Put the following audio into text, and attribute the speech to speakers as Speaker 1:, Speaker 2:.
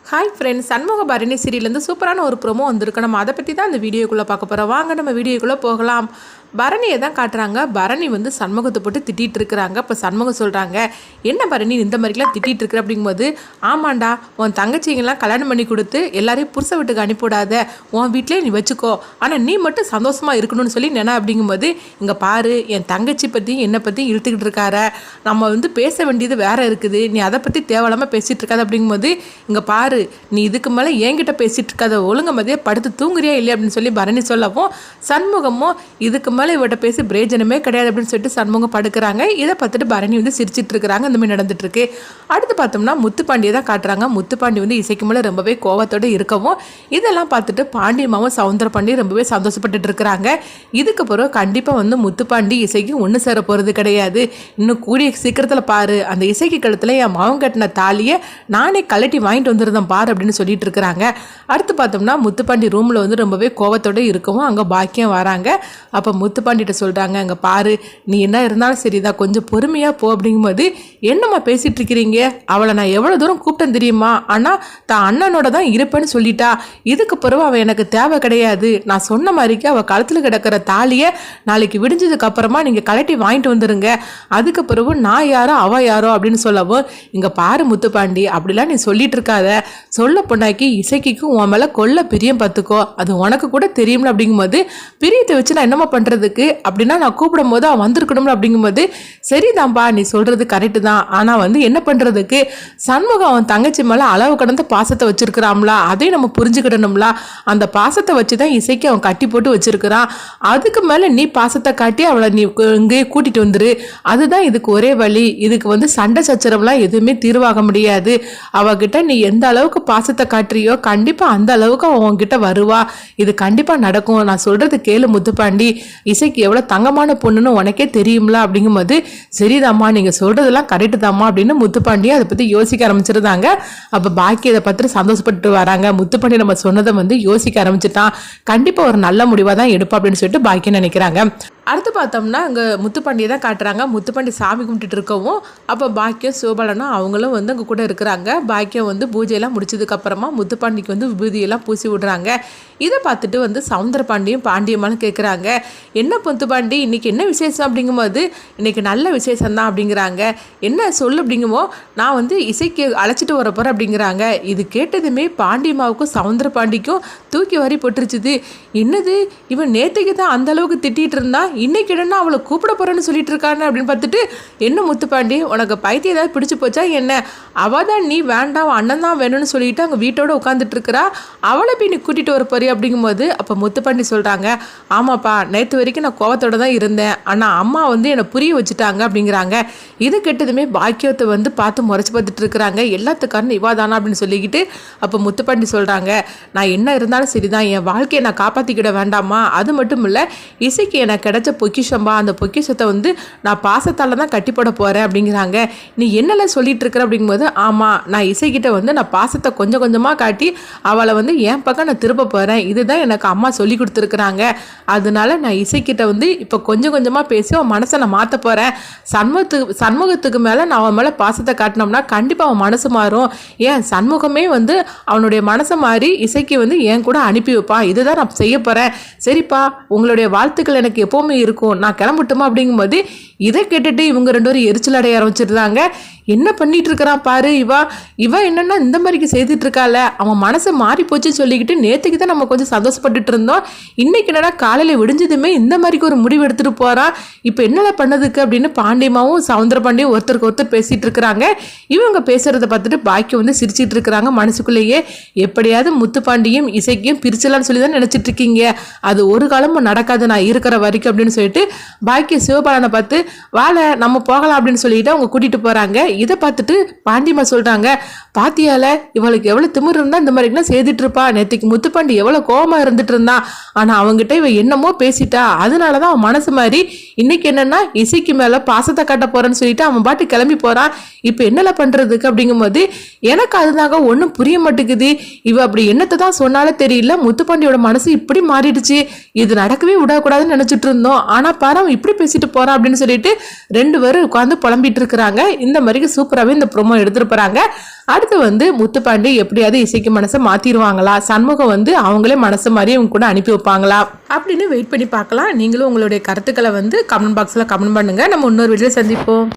Speaker 1: Hi friends, Shanmuga Bharani சீரியலேருந்து சூப்பரான ஒரு promo வந்திருக்கு. நம்ம அதை பற்றி தான் இந்த வீடியோக்குள்ளே பார்க்க போகிறோம். வாங்க நம்ம வீடியோக்குள்ளே போகலாம். பரணியை தான் காட்டுறாங்க. பரணி வந்து சண்முகத்தை போட்டு திட்டிகிட்டு இருக்கிறாங்க. இப்போ சண்முகம் சொல்கிறாங்க, என்ன பரணி இந்த மாதிரிலாம் திட்டிகிட்டு இருக்கிற அப்படிங்கும்போது, ஆமாண்டா உன் தங்கச்சிங்கெல்லாம் கல்யாணம் பண்ணி கொடுத்து எல்லாரையும் புருஷ வீட்டுக்கு அனுப்பிவிடாத, உன் வீட்டிலே நீ வச்சுக்கோ, ஆனால் நீ மட்டும் சந்தோஷமாக இருக்கணும்னு சொல்லி அப்படிங்கும்போது, இங்கே பாரு என் தங்கச்சி பற்றியும் என்னை பற்றியும் இழுத்துக்கிட்டு இருக்கார, நம்ம வந்து பேச வேண்டியது வேற இருக்குது, நீ அதை பற்றி தேவையில்லாமல் பேசிகிட்டு இருக்காது அப்படிங்கும்போது, இங்கே பாரு நீ இதுக்கு மேலே என்கிட்ட பேசிகிட்டு இருக்காத, ஒழுங்க மதியம் படுத்து தூங்குறியா இல்லையா அப்படின்னு சொல்லி பரணி சொல்லவும், சண்முகமும் இதுக்கு மேலே இவட்ட பேசி பிரயோஜனமே கிடையாது அப்படின்னு சொல்லிட்டு சண்முகம் படுக்கிறாங்க. இதை பார்த்துட்டு பரணி வந்து சிரிச்சிட்டு இருக்கிறாங்க. இந்த மாதிரி நடந்துட்டு இருக்கு. அடுத்து பார்த்தோம்னா முத்துப்பாண்டியை தான் காட்டுறாங்க. முத்துப்பாண்டி வந்து இசைக்கு மேலே ரொம்பவே கோவத்தோடு இருக்கவும், இதெல்லாம் பார்த்துட்டு பாண்டியமாவும் சவுந்தரபாண்டி ரொம்பவே சந்தோஷப்பட்டுட்டு இருக்கிறாங்க. இதுக்கு பிறகு கண்டிப்பாக வந்து முத்துப்பாண்டி இசைக்கு ஒன்று சேர போகிறது கிடையாது. இன்னும் கூடிய சீக்கிரத்தில் பாரு, அந்த இசைக்கு கழுத்தில் என் மகன் கட்டின தாலியை நானே கலட்டி வாங்கிட்டு வந்துருந்தேன் பாரு அப்படின்னு சொல்லிட்டு இருக்கிறாங்க. அடுத்து பார்த்தோம்னா முத்துப்பாண்டி ரூமில் வந்து ரொம்பவே கோவத்தோடு இருக்கவும் அங்கே பாக்கியம் வராங்க. அப்போ முத்துப்பாண்டிகிட்ட சொல்கிறாங்க, அங்கே பாரு நீ என்ன இருந்தாலும் சரிதான், கொஞ்சம் பொறுமையாக போ அப்படிங்கும்போது, என்னம்மா பேசிகிட்டு இருக்கிறீங்க, அவளை நான் எவ்வளோ தூரம் கூப்பிட்டேன் தெரியுமா, ஆனால் தான் அண்ணனோட தான் இருப்பேன்னு சொல்லிட்டா, இதுக்கு பிறகு அவள் எனக்கு தேவை கிடையாது, நான் சொன்ன மாதிரிக்கு அவள் கழுத்தில் கிடக்கிற தாலியை நாளைக்கு விடிஞ்சதுக்கு அப்புறமா நீங்கள் கலட்டி வாங்கிட்டு வந்துடுங்க, அதுக்கு பிறகு நான் யாரோ அவள் யாரோ அப்படின்னு சொல்லவும், இங்கே பாரு முத்துப்பாண்டி அப்படிலாம் நீ சொல்லிட்டு இருக்காத, சொல்ல பொண்ணாக்கி இசைக்கும் உன் மேலே கொல்ல பிரியம் பார்த்துக்கோ, அது உனக்கு கூட தெரியும்ல அப்படிங்கும்போது, பிரியத்தை வச்சு நான் என்னம்மா பண்ணுறதுக்கு அப்படின்னா, நான் கூப்பிடும் போது அவன் வந்திருக்கணும்ல அப்படிங்கும்போது, சரிதான்பா நீ சொல்கிறது கரெக்டு தான், ஆனால் வந்து என்ன பண்ணுறதுக்கு, சண்முகம் அவன் தங்கச்சி மேலே அளவு கடந்த பாசத்தை வச்சிருக்கிறாம்ல, அதையும் நம்ம புரிஞ்சுக்கிடணும்ல, அந்த பாசத்தை வச்சு தான் இசைக்கு அவன் கட்டி போட்டு வச்சிருக்கிறான், அதுக்கு மேலே நீ பாசத்தை காட்டி அவளை நீ இங்கேயே கூட்டிகிட்டு வந்துரு, அதுதான் இதுக்கு ஒரே வழி, இதுக்கு வந்து சண்டை சச்சரவுலாம் எதுவுமே தீர்வாக முடியாது, அவகிட்ட நீ எந்த அளவுக்கு பாசத்தை காட்டுறியோ கண்டிப்பாக அந்த அளவுக்கு அவன் உன்கிட்ட வருவா, இது கண்டிப்பாக நடக்கும், நான் சொல்கிறது கேளு முத்துப்பாண்டி, இசைக்கு எவ்வளோ தங்கமான பொண்ணுன்னு உனக்கே தெரியும்ல அப்படிங்கும்போது, சரிதாம்மா நீங்கள் சொல்கிறதெல்லாம் கரெக்டு தாம்மா அப்படின்னு முத்துப்பாண்டியை அதை பற்றி யோசிக்க ஆரம்பிச்சிருந்தாங்க. அப்போ பாக்கி இதை பற்றி சந்தோஷப்பட்டு வராங்க. முத்துப்பாண்டி நம்ம சொன்னதை வந்து யோசிக்க ஆரம்பிச்சிட்டான், கண்டிப்பாக ஒரு நல்ல முடிவாக தான் எடுப்பா அப்படின்னு சொல்லிட்டு பாக்கியம் நினைக்கிறாங்க. அடுத்து பார்த்தோம்னா அங்கே முத்துப்பாண்டியை தான் காட்டுறாங்க. முத்துப்பாண்டி சாமி கும்பிட்டுட்டு இருக்கவும், அப்போ பாக்கியம் சிவபாலனும் அவங்களும் வந்து அங்கே கூட இருக்கிறாங்க. பாக்கியம் வந்து பூஜையெல்லாம் முடிச்சதுக்கப்புறமா முத்துப்பாண்டிக்கு வந்து விபூதியெல்லாம் பூசி விடுறாங்க. இதை பார்த்துட்டு வந்து சவுந்தரபாண்டியும் பாண்டியம்மாலும் கேட்குறாங்க, என்ன முத்துப்பாண்டி இன்னைக்கு என்ன விசேஷம் அப்படிங்கும்போது, இன்னைக்கு நல்ல விசேஷம் தான் அப்படிங்கிறாங்க. என்ன சொல்லு அப்படிங்குமோ, நான் வந்து இசைக்கு அழைச்சிட்டு வர போகிறேன் அப்படிங்கிறாங்க. இது கேட்டதுமே பாண்டியம்மாவுக்கும் சவுந்தரபாண்டிக்கும் தூக்கி வாரி போட்டுருச்சுது. என்னது இவன் நேற்றுக்கு தான் அந்த அளவுக்கு திட்டிகிட்டு இருந்தா, இன்னைக்கு என்னன்னா அவளை கூப்பிட போறேன்னு சொல்லிட்டு இருக்காங்க அப்படின்னு பார்த்துட்டு, என்ன முத்துப்பாண்டி உனக்கு பைத்தியம் ஏதாவது பிடிச்சு போச்சா என்ன, அவள் தான் நீ வேண்டாம் அண்ணன் தான் வேணும்னு சொல்லிட்டு அங்கே வீட்டோட உட்காந்துட்டு இருக்கிறா, அவளை போய் நீ கூட்டிகிட்டு வர போறியா அப்படிங்கும்போது, அப்போ முத்துப்பாண்டி சொல்கிறாங்க, ஆமாப்பா நேற்று வரைக்கும் நான் கோவத்தோட தான் இருந்தேன், ஆனால் அம்மா வந்து என்னை புரிய வச்சுட்டாங்க அப்படிங்கிறாங்க. இது கெட்டதுமே பாக்கியத்தை வந்து பார்த்து முறைச்சி பார்த்துட்டு இருக்கிறாங்க. எல்லாத்துக்காரனும் இவாதானா அப்படின்னு சொல்லிக்கிட்டு, அப்போ முத்துப்பாண்டி சொல்கிறாங்க, நான் என்ன இருந்தாலும் சரிதான், என் வாழ்க்கையை நான் காப்பாற்றிக்கிட வேண்டாமா, அது மட்டும் இல்லை இசைக்கு எனக்கு கிடைச்ச பொக்கிஷம்பா, அந்த பொக்கிஷத்தை வந்து நான் பாசத்தால் தான் கட்டி போட போகிறேன் அப்படிங்கிறாங்க. நீ என்னெல்லாம் சொல்லிட்டு இருக்கிற அப்படிங்கும்போது, ஆமாம் நான் இசைக்கிட்ட வந்து நான் பாசத்தை கொஞ்சம் கொஞ்சமாக காட்டி அவளை வந்து என் பக்கம் நான் திருப்ப போகிறேன், இதுதான் எனக்கு அம்மா சொல்லி கொடுத்துருக்குறாங்க, அதனால நான் இசைக்கிட்ட வந்து இப்போ கொஞ்சம் கொஞ்சமாக பேசி அவன் மனசை நான் மாற்ற போகிறேன், சண்முகத்துக்கு மேலே நான் அவன் மேலே பாசத்தை காட்டினோம்னா கண்டிப்பாக அவன் மனசு மாறும், ஏன் சண்முகமே வந்து அவனுடைய மனசை மாறி இசைக்கு வந்து என் கூட அனுப்பி வைப்பான், இதுதான் நான் செய்ய போகிறேன், சரிப்பா உங்களுடைய வாழ்த்துக்கள் எனக்கு எப்போவுமே இருக்கும், நான் கிளம்பட்டுமா அப்படிங்கும்போது, இதை கேட்டுட்டு இவங்க ரெண்டு பேரும் எரிச்சல் அடைய ஆரம்பிச்சிருந்தாங்க. என்ன பண்ணிட்டு இருக்கிறான் பாரு, இவ என்னன்னா இந்த மாதிரிக்கு செய்துட்டு இருக்கால, அவன் மனசை மாறி போச்சுன்னு சொல்லிக்கிட்டு நேற்றுக்கு தான் நம்ம கொஞ்சம் சந்தோஷப்பட்டுட்டு இருந்தோம், இன்னைக்கு என்னன்னா காலையில் விடிஞ்சதுமே இந்த மாதிரிக்கு ஒரு முடிவு எடுத்துட்டு போறான், இப்போ என்னெல்லாம் பண்ணதுக்கு அப்படின்னு பாண்டியமாவும் சவுந்தரபாண்டியும் ஒருத்தருக்கு ஒருத்தர் பேசிட்டு இருக்கிறாங்க. இவங்க பேசுறத பார்த்துட்டு பாக்கியம் வந்து சிரிச்சிட்டு இருக்கிறாங்க மனசுக்குள்ளேயே, எப்படியாவது முத்துப்பாண்டியும் இசைக்கும் பிரிச்சலான்னு சொல்லி தான் நினைச்சிட்டு இருக்கீங்க, அது ஒரு காலமும் நடக்காது நான் இருக்கிற வரைக்கும் அப்படின்னு சொல்லிட்டு பாக்கிய சிவபாலனை பார்த்து, வாழை நம்ம போகலாம் அப்படின்னு சொல்லிட்டு அவங்க கூட்டிட்டு போறாங்க. இதை பார்த்துட்டு பாண்டியம்மா சொல்றாங்க, பாத்தியால இவளுக்கு எவ்வளவு திமிர் இருந்தா இந்த மாதிரிலாம் செய்துட்டு இருப்பா, நேற்றுக்கு முத்துப்பாண்டி எவ்வளவு கோபமா இருந்துட்டு இருந்தான், ஆனா அவங்ககிட்ட இவ என்னமோ பேசிட்டா, அதனாலதான் அவன் மனசு மாதிரி இன்னைக்கு என்னன்னா இசைக்கு மேல பாசத்தை காட்ட போறேன்னு சொல்லிட்டு அவன் பாட்டு கிளம்பி போறான், இப்ப என்னெல்லாம் பண்றதுக்கு அப்படிங்கும்போது, எனக்கு அதுதாங்க ஒன்றும் புரிய மாட்டேங்குது, இவ அப்படி என்னத்தை தான் சொன்னாலும் தெரியல, முத்துப்பாண்டியோட மனசு இப்படி மாறிடுச்சு, இது நடக்கவே விடக்கூடாதுன்னு நினைச்சிட்டு இருந்தோம், இருக்கும். ஆனா பாரு இப்படி பேசிட்டு போறான் அப்படின்னு சொல்லிட்டு 2 பேரும் உட்காந்து புலம்பிட்டு இருக்கிறாங்க. இந்த மாதிரி சூப்பராகவே இந்த ப்ரோமோ எடுத்துட்டு போறாங்க. அடுத்து வந்து முத்துப்பாண்டி எப்படியாவது இசைக்கு மனசை மாத்திருவாங்களா, சண்முகம் வந்து அவங்களே மனசு மாதிரி அவங்க கூட அனுப்பி வைப்பாங்களா அப்படின்னு வெயிட் பண்ணி பார்க்கலாம். நீங்களும் உங்களுடைய கருத்துக்களை வந்து கமெண்ட் பாக்ஸ்ல கமெண்ட் பண்ணுங்க. நம்ம இன்னொரு வீடியோ சந்திப்போம்.